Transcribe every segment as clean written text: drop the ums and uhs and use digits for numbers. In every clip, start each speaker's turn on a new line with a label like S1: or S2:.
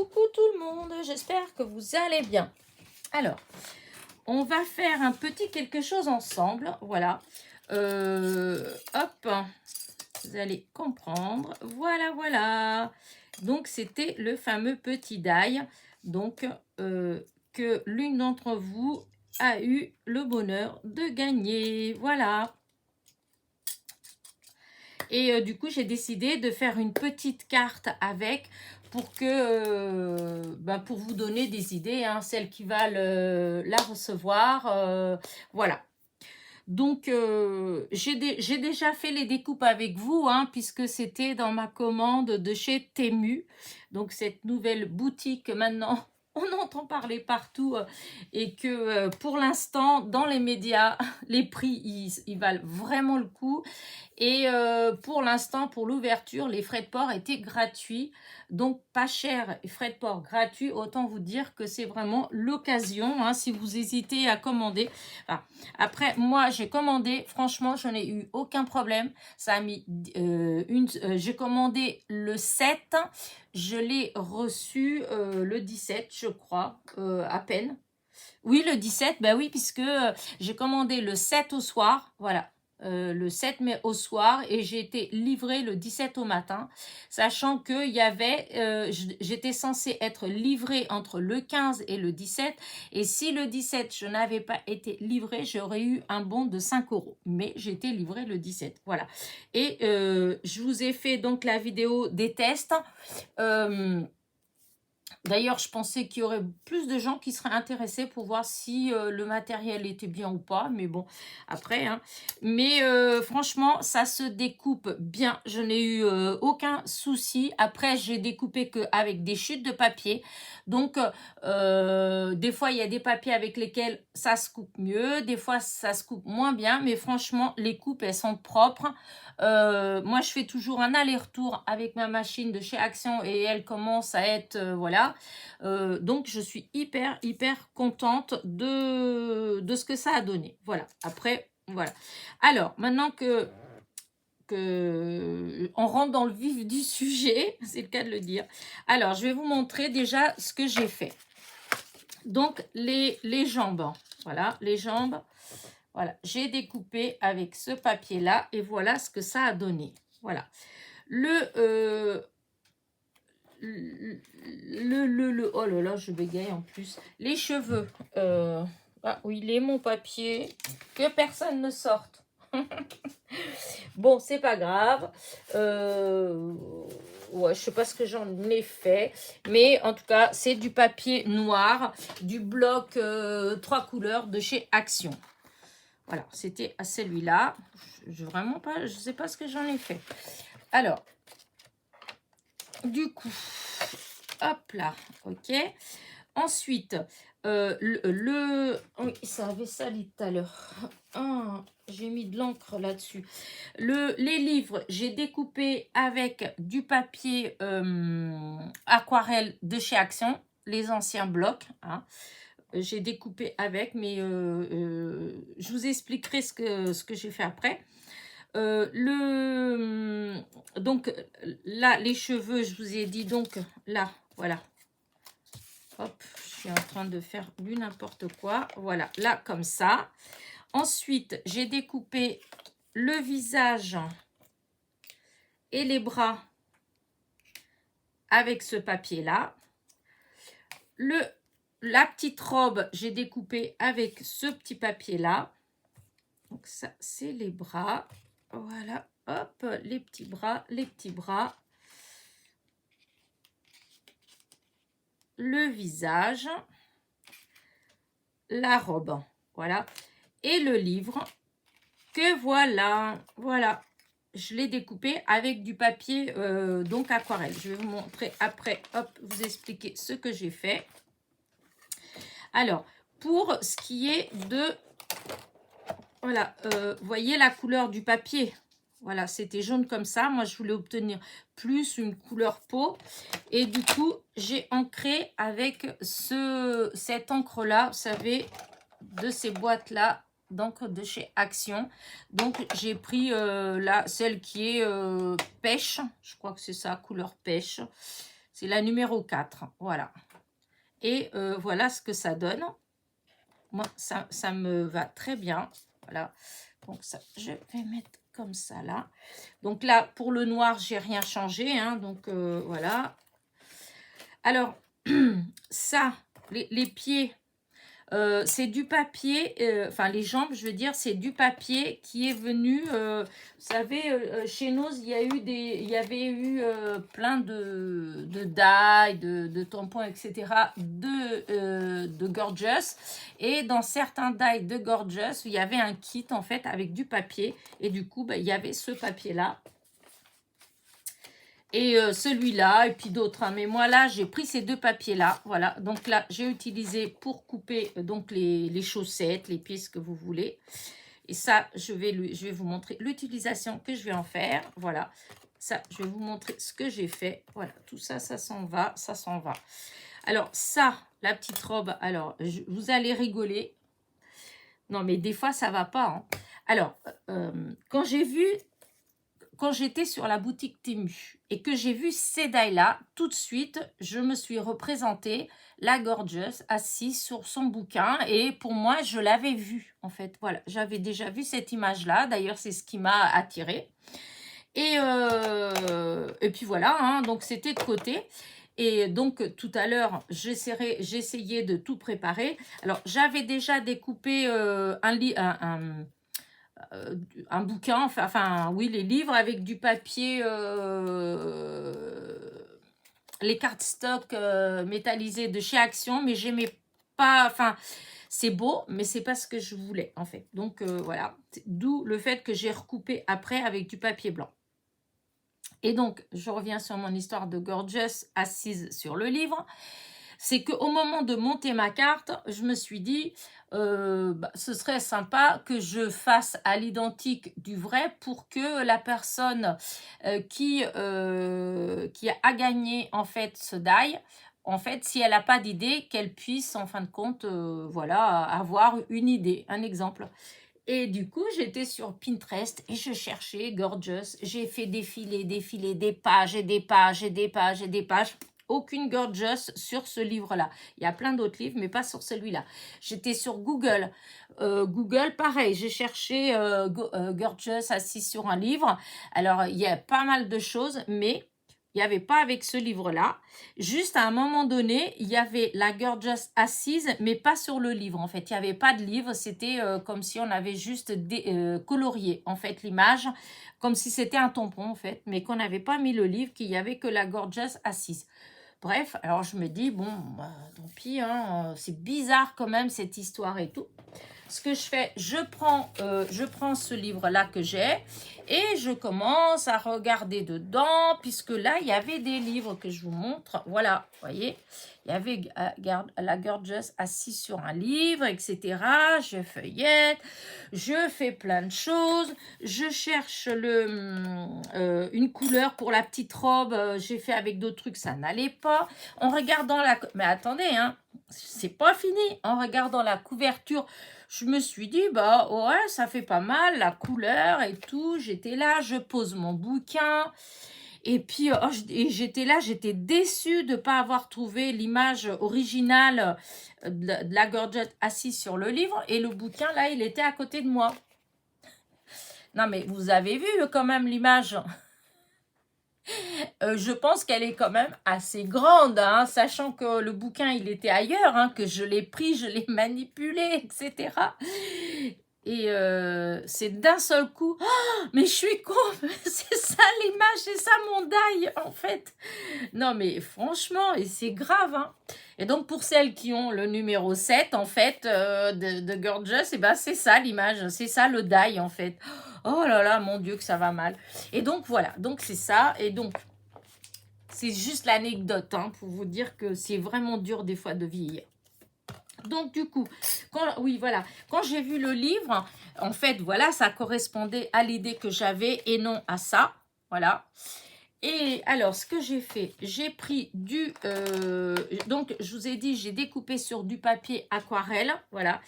S1: Coucou tout le monde, j'espère que vous allez bien. Alors, on va faire un petit quelque chose ensemble, voilà. Hop, vous allez comprendre, voilà, voilà. Donc, c'était le fameux petit die, donc que l'une d'entre vous a eu le bonheur de gagner, voilà. Et du coup, j'ai décidé de faire une petite carte avec pour que, pour vous donner des idées, hein, celle qui va la recevoir. Voilà. Donc, j'ai déjà fait les découpes avec vous, hein, puisque c'était dans ma commande de chez Temu. Donc, cette nouvelle boutique maintenant, on entend parler partout et que pour l'instant, dans les médias, les prix, ils valent vraiment le coup. Et pour l'instant, pour l'ouverture, les frais de port étaient gratuits. Donc, pas cher et frais de port gratuits. Autant vous dire que c'est vraiment l'occasion, hein, si vous hésitez à commander. Enfin, après, moi, j'ai commandé. Franchement, je n'ai eu aucun problème. Ça a mis j'ai commandé le 7. Je l'ai reçu le 17, je crois, à peine. Oui, le 17, bah oui, puisque j'ai commandé le 7 au soir, voilà, le 7 mai au soir, et j'ai été livrée le 17 au matin, sachant que j'étais censée être livrée entre le 15 et le 17, et si le 17 je n'avais pas été livrée, j'aurais eu un bon de 5 €, mais j'ai été livrée le 17, voilà. Et je vous ai fait donc la vidéo des tests. D'ailleurs, je pensais qu'il y aurait plus de gens qui seraient intéressés pour voir si le matériel était bien ou pas. Mais bon, après. Hein. Mais franchement, ça se découpe bien. Je n'ai eu aucun souci. Après, j'ai découpé qu'avec des chutes de papier. Donc, des fois, il y a des papiers avec lesquels ça se coupe mieux. Des fois, ça se coupe moins bien. Mais franchement, les coupes, elles sont propres. Moi, je fais toujours un aller-retour avec ma machine de chez Action et elle commence à être, voilà. Donc, je suis hyper contente de ce que ça a donné. Voilà. Après, voilà. Alors, maintenant que on rentre dans le vif du sujet, c'est le cas de le dire. Alors, je vais vous montrer déjà ce que j'ai fait. Donc, les jambes. Voilà, les jambes. Voilà, j'ai découpé avec ce papier-là et voilà ce que ça a donné. Voilà. Oh là là, je bégaye en plus. Les cheveux. Ah oui, il est mon papier. Que personne ne sorte. Bon, c'est pas grave. Ouais, je sais pas ce que j'en ai fait. Mais en tout cas, c'est du papier noir, du bloc 3 couleurs de chez Action. Voilà, c'était à celui-là. Je sais pas ce que j'en ai fait. Alors, du coup, hop là, ok. Ensuite, oui, ça avait sali tout à l'heure. Ah, j'ai mis de l'encre là-dessus. Les livres, j'ai découpé avec du papier aquarelle de chez Action, les anciens blocs, hein. J'ai découpé avec, mais je vous expliquerai ce que j'ai fait après. Donc là, les cheveux, je vous ai dit, donc là, voilà. Hop, je suis en train de faire du n'importe quoi. Voilà, là, comme ça. Ensuite, j'ai découpé le visage et les bras avec ce papier-là. La petite robe, j'ai découpé avec ce petit papier-là. Donc ça, c'est les bras. Voilà, hop, les petits bras, le visage, la robe, voilà. Et le livre, que voilà, je l'ai découpé avec du papier donc aquarelle. Je vais vous montrer après, hop, vous expliquer ce que j'ai fait. Alors, pour ce qui est de, voilà, voyez la couleur du papier. Voilà, c'était jaune comme ça. Moi, je voulais obtenir plus une couleur peau. Et du coup, j'ai ancré avec cette encre-là, vous savez, de ces boîtes-là, d'encre de chez Action. Donc, j'ai pris celle qui est pêche. Je crois que c'est ça, couleur pêche. C'est la numéro 4. Voilà. Et voilà ce que ça donne. Moi, ça me va très bien. Voilà. Donc, ça, je vais mettre comme ça, là. Donc, là, pour le noir, j'ai rien changé. Hein, donc, voilà. Alors, ça, les pieds, c'est du papier, enfin les jambes, je veux dire, c'est du papier qui est venu, vous savez, chez nous, il y avait eu plein de die, de tampons, etc., de Gorgeous. Et dans certains die de Gorgeous, il y avait un kit, en fait, avec du papier. Et du coup, bah, il y avait ce papier-là. Et celui-là, et puis d'autres. Hein. Mais moi, là, j'ai pris ces deux papiers-là. Voilà. Donc là, j'ai utilisé pour couper donc les chaussettes, les pieds, ce que vous voulez. Et ça, je vais vous montrer l'utilisation que je vais en faire. Voilà. Ça, je vais vous montrer ce que j'ai fait. Voilà. Tout ça, ça s'en va. Ça s'en va. Alors, ça, la petite robe. Alors, vous allez rigoler. Non, mais des fois, ça va pas. Hein. Alors, quand j'étais sur la boutique Temu et que j'ai vu ces dailles-là, tout de suite, je me suis représentée la Gorgeous assise sur son bouquin. Et pour moi, je l'avais vue, en fait. Voilà, j'avais déjà vu cette image-là. D'ailleurs, c'est ce qui m'a attirée. Et puis voilà, hein, donc c'était de côté. Et donc, tout à l'heure, j'essayais de tout préparer. Alors, j'avais déjà découpé un bouquin, enfin oui, les livres avec du papier, les cartes stock métallisées de chez Action, mais j'aimais pas, enfin c'est beau, mais c'est pas ce que je voulais en fait. Donc voilà, d'où le fait que j'ai recoupé après avec du papier blanc. Et donc, je reviens sur mon histoire de Gorgeous assise sur le livre. C'est qu'au moment de monter ma carte, je me suis dit, ce serait sympa que je fasse à l'identique du vrai pour que la personne qui a gagné en fait ce die, en fait, si elle n'a pas d'idée, qu'elle puisse en fin de compte, voilà, avoir une idée, un exemple. Et du coup, j'étais sur Pinterest et je cherchais Gorgeous. J'ai fait défiler des pages et des pages et des pages et des pages. Aucune Gorgeous sur ce livre-là. Il y a plein d'autres livres, mais pas sur celui-là. J'étais sur Google. Google, pareil, j'ai cherché Gorgeous assis sur un livre. Alors, il y a pas mal de choses, mais il n'y avait pas avec ce livre-là. Juste à un moment donné, il y avait la Gorgeous assise, mais pas sur le livre. En fait, il n'y avait pas de livre. C'était comme si on avait juste colorié, en fait, l'image. Comme si c'était un tampon, en fait. Mais qu'on n'avait pas mis le livre, qu'il n'y avait que la Gorgeous assise. Bref, alors je me dis, bon, bah, tant pis, hein, c'est bizarre quand même, cette histoire et tout. Ce que je fais, je prends ce livre-là que j'ai et je commence à regarder dedans, puisque là, il y avait des livres que je vous montre. Voilà, vous voyez, il y avait la Gorgeous assise sur un livre, etc. Je feuillette, je fais plein de choses. Je cherche une couleur pour la petite robe. J'ai fait avec d'autres trucs, ça n'allait pas. En regardant la... Mais attendez, hein, c'est pas fini. En regardant la couverture, je me suis dit, bah ouais, ça fait pas mal, la couleur et tout. J'étais là, je pose mon bouquin. Et puis, j'étais là, j'étais déçue de ne pas avoir trouvé l'image originale de la Gorgeous assise sur le livre. Et le bouquin, là, il était à côté de moi. Non, mais vous avez vu quand même l'image. Je pense qu'elle est quand même assez grande, hein, sachant que le bouquin, il était ailleurs, hein, que je l'ai pris, je l'ai manipulé, etc. Et c'est d'un seul coup, oh, mais je suis con, c'est ça l'image, c'est ça mon die, en fait. Non, mais franchement, et c'est grave, hein. Et donc, pour celles qui ont le numéro 7, en fait, de Gorgeous, et ben, c'est ça l'image, c'est ça le die, en fait. Oh là là, mon Dieu, que ça va mal. Et donc, voilà, donc c'est ça. Et donc, c'est juste l'anecdote, hein, pour vous dire que c'est vraiment dur des fois de vieillir. Donc, du coup, quand j'ai vu le livre, en fait, voilà, ça correspondait à l'idée que j'avais et non à ça. Voilà. Et alors, ce que j'ai fait, j'ai pris donc, je vous ai dit, j'ai découpé sur du papier aquarelle. Voilà.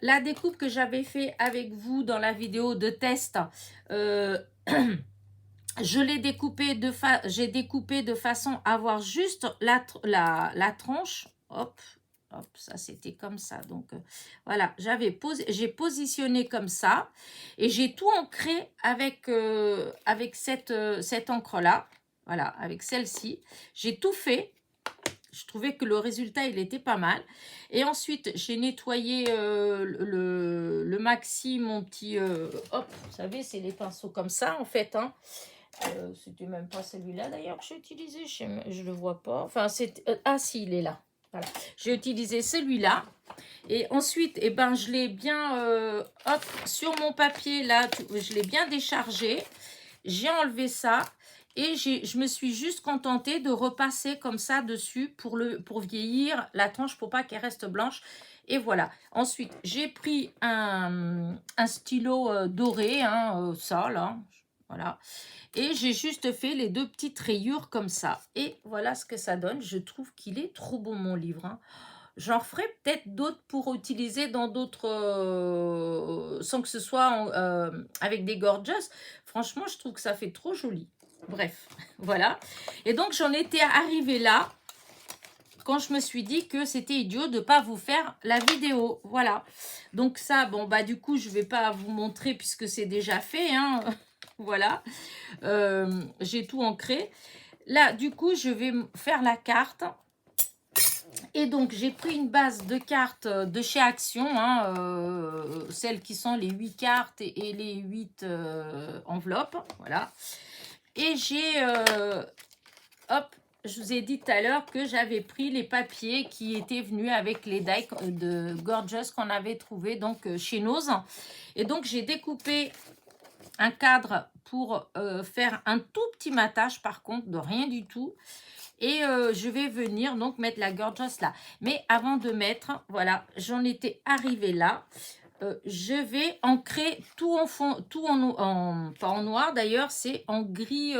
S1: La découpe que j'avais fait avec vous dans la vidéo de test, Je l'ai découpé j'ai découpé de façon à avoir juste la tranche. Hop, hop, ça c'était comme ça. Donc voilà, j'ai positionné comme ça et j'ai tout ancré avec cette encre-là. Voilà, avec celle-ci. J'ai tout fait. Je trouvais que le résultat, il était pas mal. Et ensuite, j'ai nettoyé le maxi, mon petit... hop, vous savez, c'est les pinceaux comme ça, en fait, hein. C'était même pas celui-là d'ailleurs que j'ai utilisé, je le vois pas. Enfin, ah si, il est là. Voilà. J'ai utilisé celui-là. Et ensuite, eh ben, je l'ai bien, hop, sur mon papier là, je l'ai bien déchargé. J'ai enlevé ça et je me suis juste contentée de repasser comme ça dessus pour vieillir la tranche pour pas qu'elle reste blanche. Et voilà. Ensuite, j'ai pris un stylo doré, hein, ça là, voilà. Et j'ai juste fait les 2 petites rayures comme ça. Et voilà ce que ça donne. Je trouve qu'il est trop beau mon livre, hein. J'en ferai peut-être d'autres pour utiliser dans d'autres... sans que ce soit avec des gorgeous. Franchement, je trouve que ça fait trop joli. Bref, voilà. Et donc, j'en étais arrivée là quand je me suis dit que c'était idiot de ne pas vous faire la vidéo. Voilà. Donc ça, bon, bah du coup, je ne vais pas vous montrer puisque c'est déjà fait, hein. Voilà. J'ai tout ancré. Là, du coup, je vais faire la carte. Et donc, j'ai pris une base de cartes de chez Action, hein, celles qui sont les 8 cartes et les 8 enveloppes. Voilà. Et j'ai, hop, je vous ai dit tout à l'heure que j'avais pris les papiers qui étaient venus avec les die de Gorgeous qu'on avait trouvé donc chez Nose. Et donc, j'ai découpé un cadre pour faire un tout petit matage, par contre, de rien du tout. Et je vais venir donc mettre la Gorgeous là. Mais avant de mettre, voilà, j'en étais arrivée là. Je vais ancrer tout en fond, tout pas en noir d'ailleurs, c'est en gris,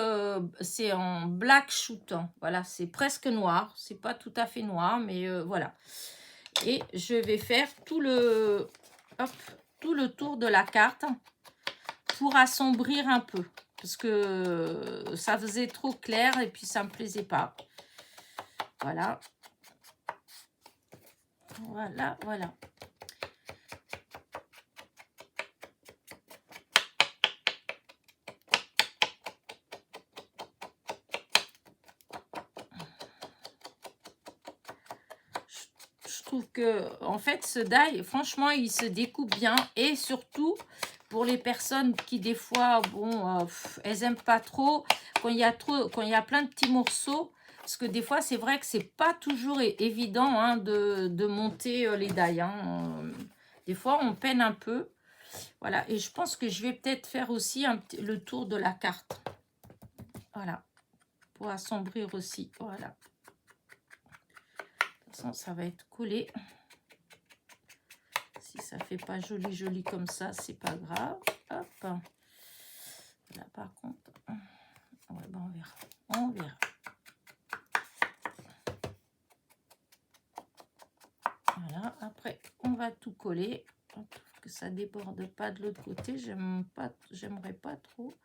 S1: c'est en black shoot. Hein. Voilà, c'est presque noir. C'est pas tout à fait noir, mais voilà. Et je vais faire tout le tour de la carte pour assombrir un peu. Parce que ça faisait trop clair et puis ça me plaisait pas. Voilà. Voilà, voilà. Je trouve que, en fait, ce die, franchement, il se découpe bien. Et surtout, pour les personnes qui, des fois, bon, elles aiment pas trop, quand il y a plein de petits morceaux, parce que des fois, c'est vrai que c'est pas toujours évident hein, de monter les die. Hein. Des fois, on peine un peu. Voilà, et je pense que je vais peut-être faire aussi le tour de la carte. Voilà, pour assombrir aussi. Voilà. De toute façon, ça va être collé. Si ça fait pas joli, joli comme ça, c'est pas grave. Hop. Là, par contre, ouais, ben on verra. On verra. Voilà, après, on va tout coller. Que ça déborde pas de l'autre côté. J'aimerais pas trop.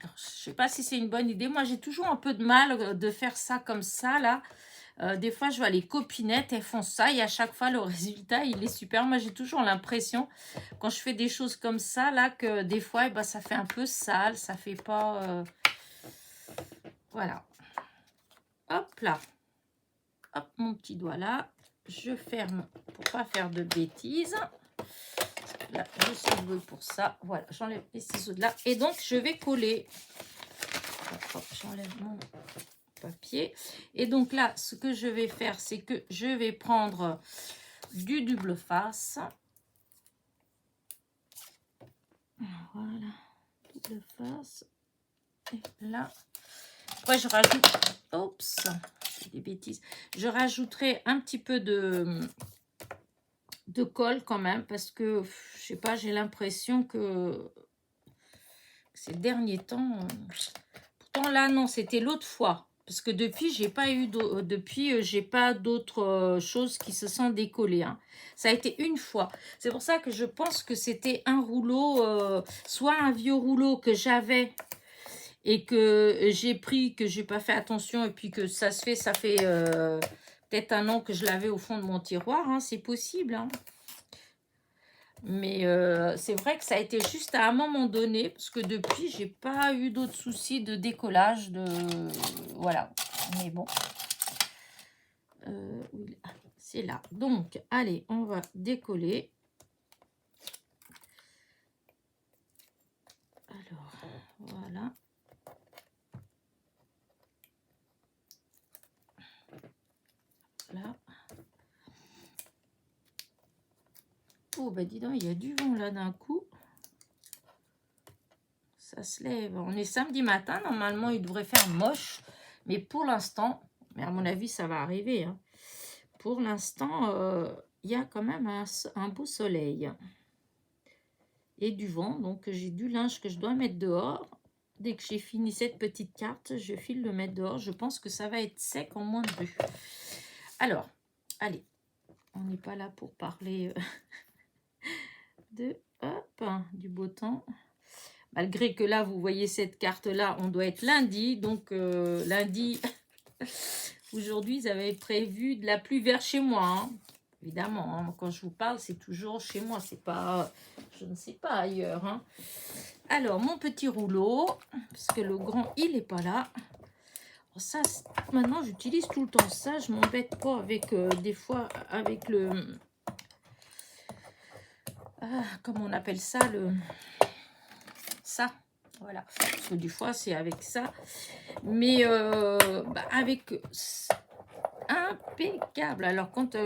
S1: Alors, je sais pas si c'est une bonne idée. Moi, j'ai toujours un peu de mal de faire ça comme ça, là. Des fois, je vois les copinettes, elles font ça. Et à chaque fois, le résultat, il est super. Moi, j'ai toujours l'impression, quand je fais des choses comme ça, là, que des fois, eh ben, ça fait un peu sale. Ça fait pas... Voilà. Hop là. Hop, mon petit doigt là. Je ferme pour pas faire de bêtises. Là, je suis douée pour ça. Voilà, j'enlève les ciseaux de là. Et donc, je vais coller. J'enlève mon papier. Et donc là, ce que je vais faire, c'est que je vais prendre du double face. Voilà. Double face. Et là. Après, je rajoute... Oups, des bêtises. Je rajouterai un petit peu de colle quand même parce que je sais pas, j'ai l'impression que ces derniers temps pourtant là non, c'était l'autre fois Parce que depuis, j'ai pas eu j'ai pas d'autres choses qui se sont décollées. Hein. Ça a été une fois. C'est pour ça que je pense que c'était un rouleau, soit un vieux rouleau que j'avais et que j'ai pris, que j'ai pas fait attention, et puis que ça fait peut-être un an que je l'avais au fond de mon tiroir. Hein, c'est possible. Hein. Mais c'est vrai que ça a été juste à un moment donné, parce que depuis, j'ai pas eu d'autres soucis de décollage. Voilà. Mais bon. Oui, c'est là. Donc, allez, on va décoller. Alors, voilà. Là. Oh, bah dis donc, il y a du vent là d'un coup. Ça se lève. On est samedi matin. Normalement, il devrait faire moche. Mais pour l'instant, mais à mon avis, ça va arriver. Hein. Pour l'instant, il y a quand même un beau soleil. Et du vent. Donc, j'ai du linge que je dois mettre dehors. Dès que j'ai fini cette petite carte, je file le mettre dehors. Je pense que ça va être sec en moins de 2. Alors, allez. On n'est pas là pour parler du beau temps. Malgré que là, vous voyez cette carte-là, on doit être lundi. Donc, lundi, aujourd'hui, ils avaient prévu de la pluie vers chez moi. Hein. Évidemment, hein, quand je vous parle, c'est toujours chez moi. C'est pas, je ne sais pas ailleurs. Hein. Alors, mon petit rouleau, parce que le grand, il n'est pas là. Ça, maintenant, j'utilise tout le temps ça. Je m'embête pas avec, des fois, avec le... comment on appelle ça, ça, voilà. Parce que des fois, c'est avec ça. Mais avec impeccable. Alors, quand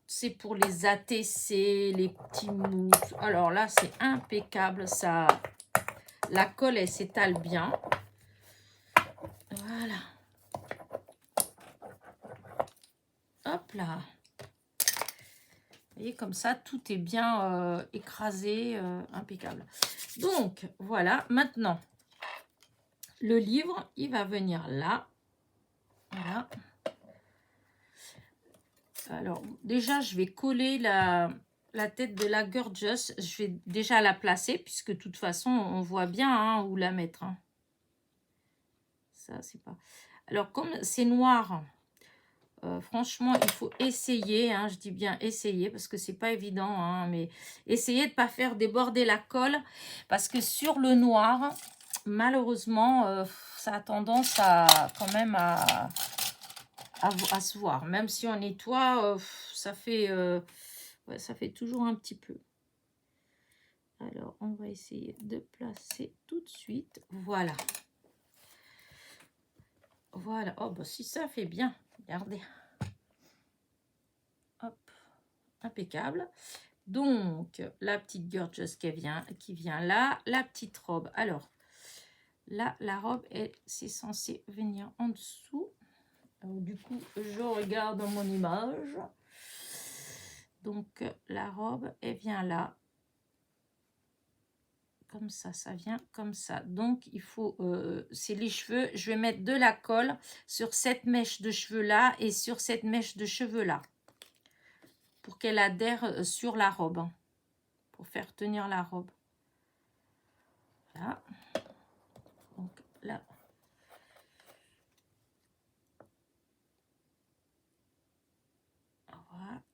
S1: c'est pour les ATC, les petits mousses, alors là, c'est impeccable. Ça, la colle, elle s'étale bien. Voilà. Hop là. Vous voyez, comme ça, tout est bien écrasé, impeccable. Donc, voilà. Maintenant, le livre, il va venir là. Voilà. Alors, déjà, je vais coller la tête de la Gorgeous. Je vais déjà la placer, puisque de toute façon, on voit bien hein, où la mettre. Hein. Ça, c'est pas... Alors, comme c'est noir, franchement, il faut essayer. Hein, je dis bien essayer, parce que c'est pas évident. Hein, mais essayez de ne pas faire déborder la colle, parce que sur le noir, malheureusement, ça a tendance à quand même à se voir. Même si on nettoie, ça fait toujours un petit peu. Alors, on va essayer de placer tout de suite. Voilà. Voilà. Oh, bah si ça fait bien. Regardez. Hop. Impeccable. Donc, la petite Gorgeous qui vient là. La petite robe. Alors, là, la robe, c'est censé venir en dessous. Alors, du coup, je regarde dans mon image. Donc, la robe, elle vient là. Comme ça vient comme ça. Donc, il faut, c'est les cheveux. Je vais mettre de la colle sur cette mèche de cheveux là et sur cette mèche de cheveux là. Pour qu'elle adhère sur la robe. Hein, pour faire tenir la robe. Voilà. Donc, là.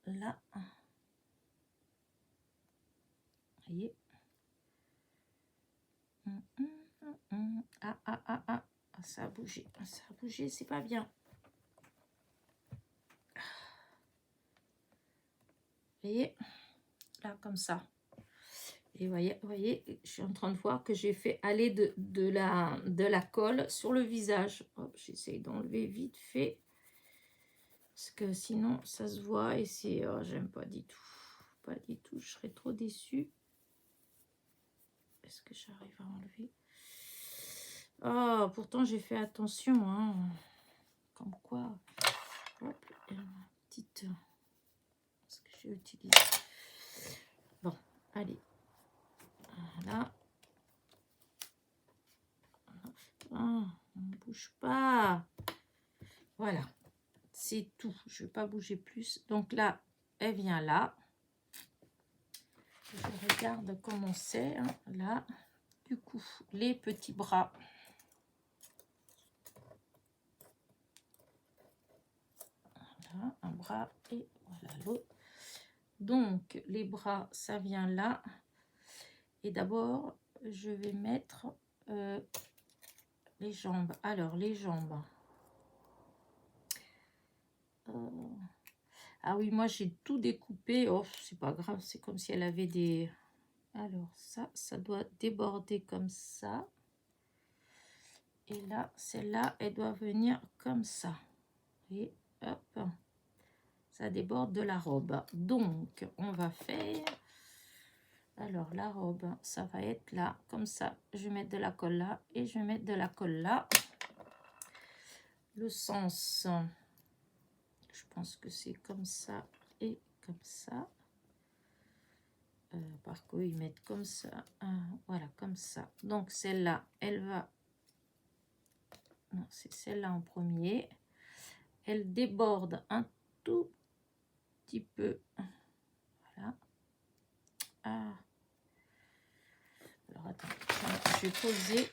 S1: Voilà. Vous voyez. Ah, ça a bougé. Ça a bougé, c'est pas bien. Vous voyez. Là, comme ça. Et vous voyez, je suis en train de voir que j'ai fait aller de la colle sur le visage. J'essaye d'enlever vite fait. Parce que sinon, ça se voit et c'est... Oh, j'aime pas du tout. Pas du tout, je serais trop déçue. Est-ce que j'arrive à enlever? Oh, pourtant, j'ai fait attention. Hein. Comme quoi. Hop, petite... Ce que j'ai utilisé. Bon, allez. Voilà. Oh, on ne bouge pas. Voilà, c'est tout. Je ne vais pas bouger plus. Donc là, elle vient là. Je regarde comment c'est, hein, là. Du coup, les petits bras. Voilà, un bras et voilà l'autre. Donc, les bras, ça vient là. Et d'abord, je vais mettre les jambes. Alors, les jambes. Ah oui, moi, j'ai tout découpé. Oh, c'est pas grave, c'est comme si elle avait des... Alors, ça doit déborder comme ça. Et là, celle-là, elle doit venir comme ça. Et hop, ça déborde de la robe. Donc, on va faire... Alors, la robe, ça va être là, comme ça. Je vais mettre de la colle là et je vais mettre de la colle là. Le sens, je pense que c'est comme ça et comme ça. Par contre, ils mettent comme ça. Voilà, comme ça. Donc, celle-là, elle va... Non, c'est celle-là en premier. Elle déborde un tout petit peu. Voilà. Alors, attends. Je vais poser.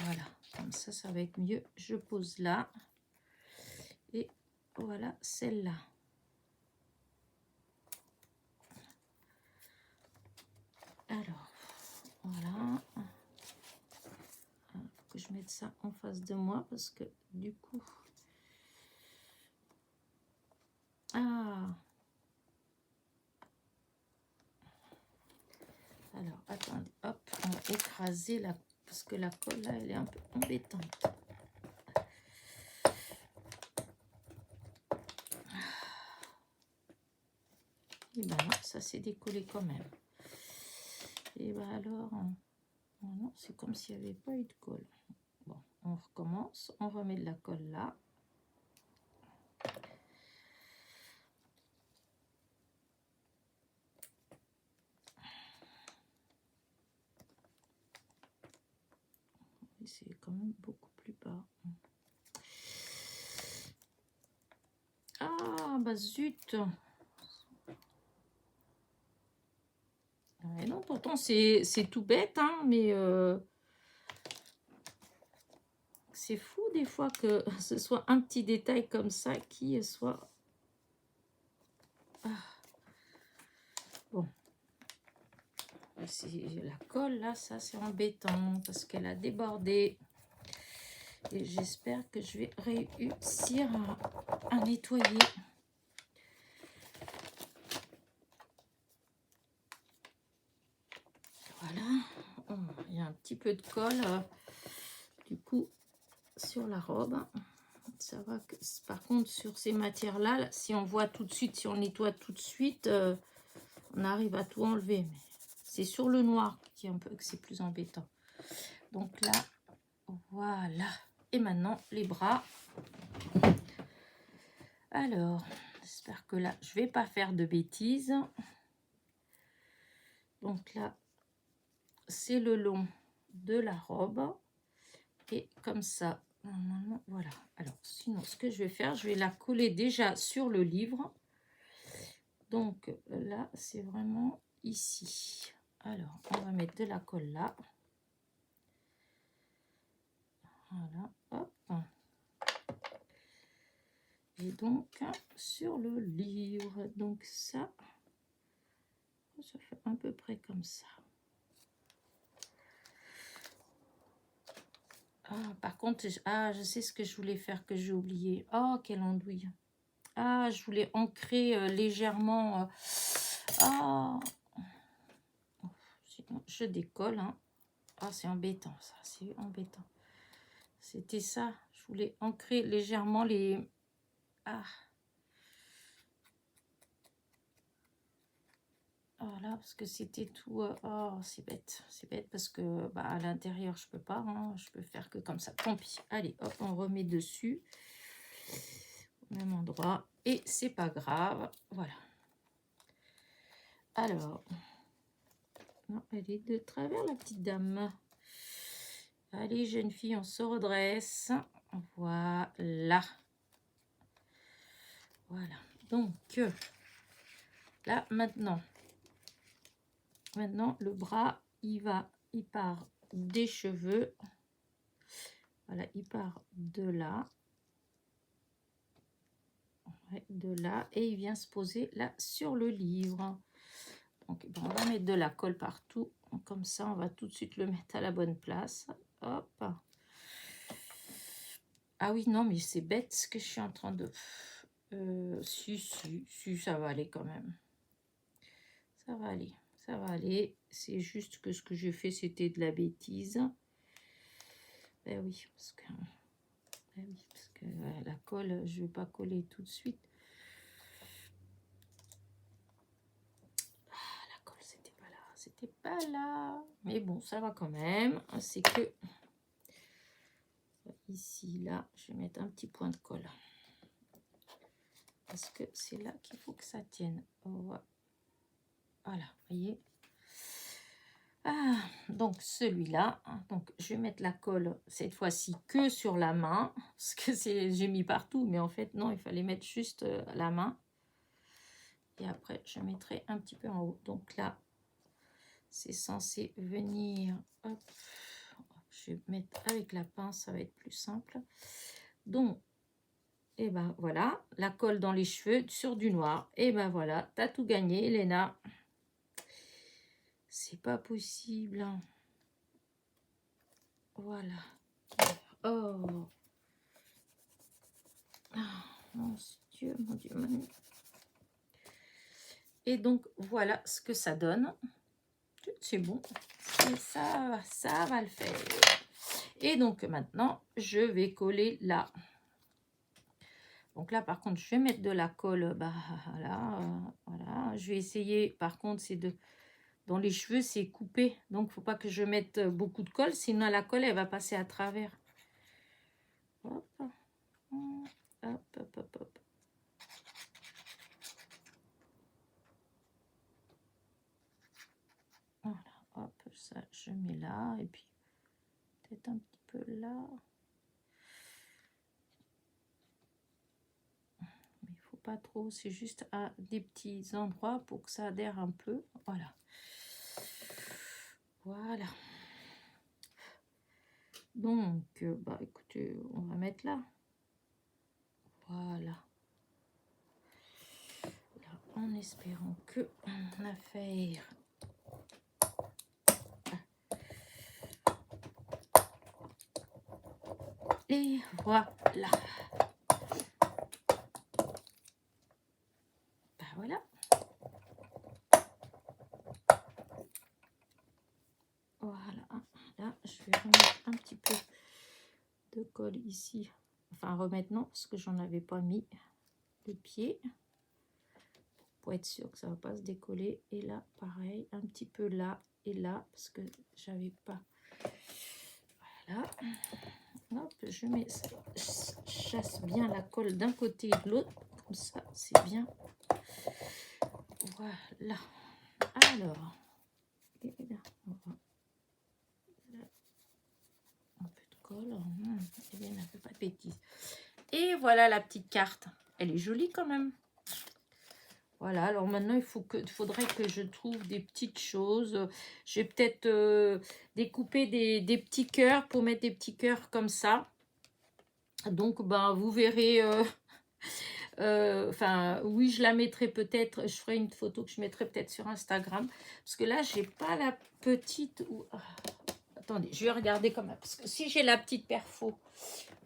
S1: Voilà. Comme ça va être mieux. Je pose là. Et voilà celle-là. Alors, voilà. Il faut que je mette ça en face de moi parce que du coup... Alors, attendez, hop, on va écraser la... Parce que la colle, là, elle est un peu embêtante. Et ben non, ça s'est décollé quand même. Et ben alors... Non, c'est comme s'il n'y avait pas eu de colle. Bon, on recommence. On remet de la colle là. C'est quand même beaucoup plus bas. Ah, bah zut! Et non, pourtant, c'est tout bête, hein, mais c'est fou des fois que ce soit un petit détail comme ça qui soit... Ah. Bon. La colle, là, ça, c'est embêtant parce qu'elle a débordé. Et j'espère que je vais réussir à nettoyer. Voilà. Oh, il y a un petit peu de colle, du coup, sur la robe. Ça va que, par contre, sur ces matières-là, si on voit tout de suite, si on nettoie tout de suite, on arrive à tout enlever. Mais c'est sur le noir qui est un peu que c'est plus embêtant. Donc là, voilà. Et maintenant, les bras. Alors, j'espère que là, je vais pas faire de bêtises. Donc là, c'est le long de la robe. Et comme ça, normalement, voilà. Alors, sinon, ce que je vais faire, je vais la coller déjà sur le livre. Donc là, c'est vraiment ici. Alors, on va mettre de la colle là. Voilà, hop. Et donc, sur le livre, donc ça fait à peu près comme ça. Par contre, je sais ce que je voulais faire, que j'ai oublié. Oh, quelle andouille. Je voulais ancrer légèrement. Sinon, je décolle. Hein. C'est embêtant, ça. C'est embêtant. C'était ça. Je voulais ancrer légèrement les... Voilà, parce que c'était tout... c'est bête. C'est bête parce que à l'intérieur, je peux pas. Hein, je peux faire que comme ça. Tant pis. Allez, hop, on remet dessus. Au même endroit. Et c'est pas grave. Voilà. Alors. Non, elle est de travers, la petite dame. Allez, jeune fille, on se redresse. Voilà. Voilà. Donc, là, maintenant, le bras, il part des cheveux. Voilà, il part de là. Ouais, de là. Et il vient se poser là sur le livre. Donc, ben, on va mettre de la colle partout. Comme ça, on va tout de suite le mettre à la bonne place. Hop. Ah oui, non, mais c'est bête ce que je suis en train de... si, ça va aller quand même. Ça va aller, ça va aller. C'est juste que ce que j'ai fait, c'était de la bêtise. Ben oui, parce que la colle, je ne vais pas coller tout de suite. Ah, la colle, c'était pas là, c'était pas là. Mais bon, ça va quand même. C'est que ici, là, je vais mettre un petit point de colle. Parce que c'est là qu'il faut que ça tienne. Voilà, vous voyez. Ah, donc celui-là, donc je vais mettre la colle cette fois-ci que sur la main, parce que j'ai mis partout, mais en fait non, il fallait mettre juste la main. Et après, je mettrai un petit peu en haut. Donc là, c'est censé venir, hop, je vais mettre avec la pince, ça va être plus simple. Donc, et ben voilà, la colle dans les cheveux sur du noir. Et ben voilà, t'as tout gagné, Elena. C'est pas possible. Voilà. Oh. Ah, mon Dieu, mon Dieu, mon Dieu. Et donc, voilà ce que ça donne. C'est bon. Et ça va le faire. Et donc, maintenant, je vais coller là. Donc là, par contre, je vais mettre de la colle. Bah, là, voilà. Je vais essayer, par contre, c'est de... Dans les cheveux, c'est coupé. Donc, il ne faut pas que je mette beaucoup de colle. Sinon, la colle, elle va passer à travers. Hop. Hop, hop, hop, hop. Voilà, hop, ça, je mets là. Et puis, peut-être un petit peu là. Mais il ne faut pas trop. C'est juste à des petits endroits pour que ça adhère un peu. Voilà. Voilà. Donc, bah écoutez, on va mettre là. Voilà. Là, en espérant que l'affaire... Et voilà. Ben voilà. Voilà. Là, je vais remettre un petit peu de colle ici. Enfin, remettre non, parce que j'en avais pas mis le pied. Pour être sûr que ça va pas se décoller. Et là, pareil, un petit peu là et là, parce que j'avais pas... Voilà. Hop, je mets ça, je chasse bien la colle d'un côté et de l'autre, comme ça c'est bien. Voilà. Alors, et là, on va là, un peu de colle. Et bien, ne fait pas de bêtises. Et voilà la petite carte. Elle est jolie quand même. Voilà, alors maintenant, il faudrait que je trouve des petites choses. Je vais peut-être découper des petits cœurs pour mettre des petits cœurs comme ça. Donc, ben, vous verrez... Enfin, oui, je la mettrai peut-être... Je ferai une photo que je mettrai peut-être sur Instagram. Parce que là, j'ai pas la petite... Attendez, je vais regarder quand même. Parce que si j'ai la petite perfo,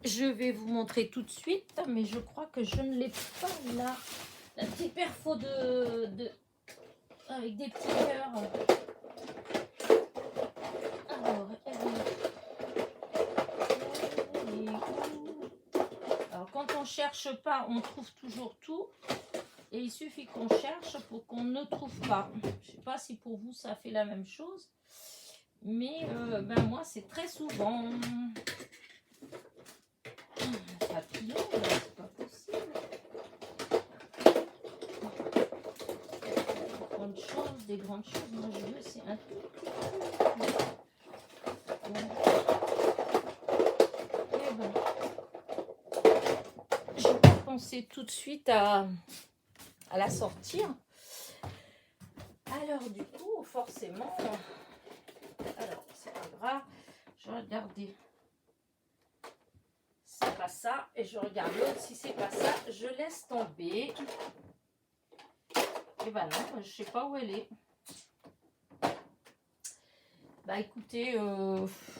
S1: je vais vous montrer tout de suite. Mais je crois que je ne l'ai pas là. La petite perfo avec des petits cœurs. Alors, alors, quand on cherche pas, on trouve toujours tout. Et il suffit qu'on cherche pour qu'on ne trouve pas. Je sais pas si pour vous, ça fait la même chose. Mais ben moi, c'est très souvent... Papillon, c'est pas possible. Des grandes choses, moi je veux, c'est un tout petit peu. Bon. Et ben, je vais commencer tout de suite à la sortir. Alors du coup, forcément, alors c'est pas grave, je vais regarder. C'est pas ça, et je regarde l'autre. Si c'est pas ça, je laisse tomber. Et ben non, je sais pas où elle est. Bah écoutez,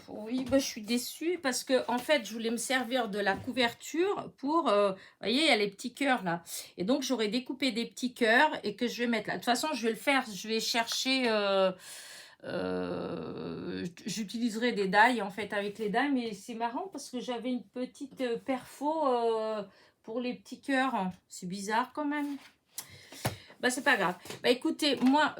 S1: oui, bah, je suis déçue parce que en fait, je voulais me servir de la couverture pour, vous voyez, il y a les petits cœurs là. Et donc, j'aurais découpé des petits cœurs et que je vais mettre là. De toute façon, je vais le faire, je vais chercher, j'utiliserai des die en fait avec les die, mais c'est marrant parce que j'avais une petite perfo pour les petits cœurs. C'est bizarre quand même. Bah, c'est pas grave. Bah, écoutez, moi,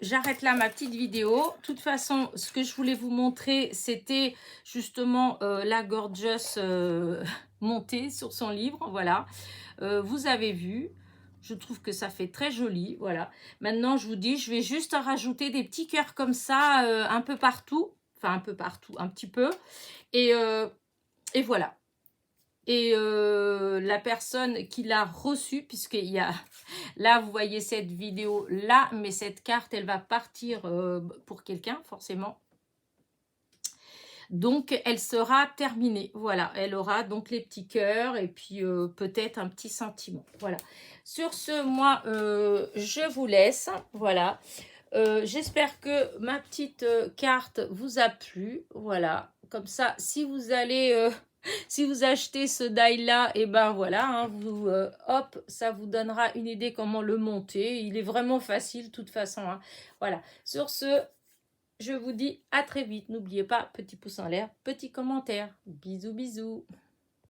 S1: j'arrête là ma petite vidéo. De toute façon, ce que je voulais vous montrer, c'était justement la Gorgeous montée sur son livre. Voilà. Vous avez vu. Je trouve que ça fait très joli. Voilà. Maintenant, je vous dis, je vais juste rajouter des petits cœurs comme ça un peu partout. Enfin, un peu partout, un petit peu. Et voilà. Et la personne qui l'a reçue, puisqu'il y a... Là, vous voyez cette vidéo là, mais cette carte, elle va partir pour quelqu'un, forcément. Donc, elle sera terminée. Voilà, elle aura donc les petits cœurs et puis peut-être un petit sentiment. Voilà. Sur ce, moi, je vous laisse. Voilà. J'espère que ma petite carte vous a plu. Voilà. Comme ça, si vous allez... si vous achetez ce die là, et ben voilà, hein, vous, hop, ça vous donnera une idée comment le monter. Il est vraiment facile de toute façon. Hein. Voilà. Sur ce, je vous dis à très vite. N'oubliez pas, petit pouce en l'air, petit commentaire. Bisous, bisous.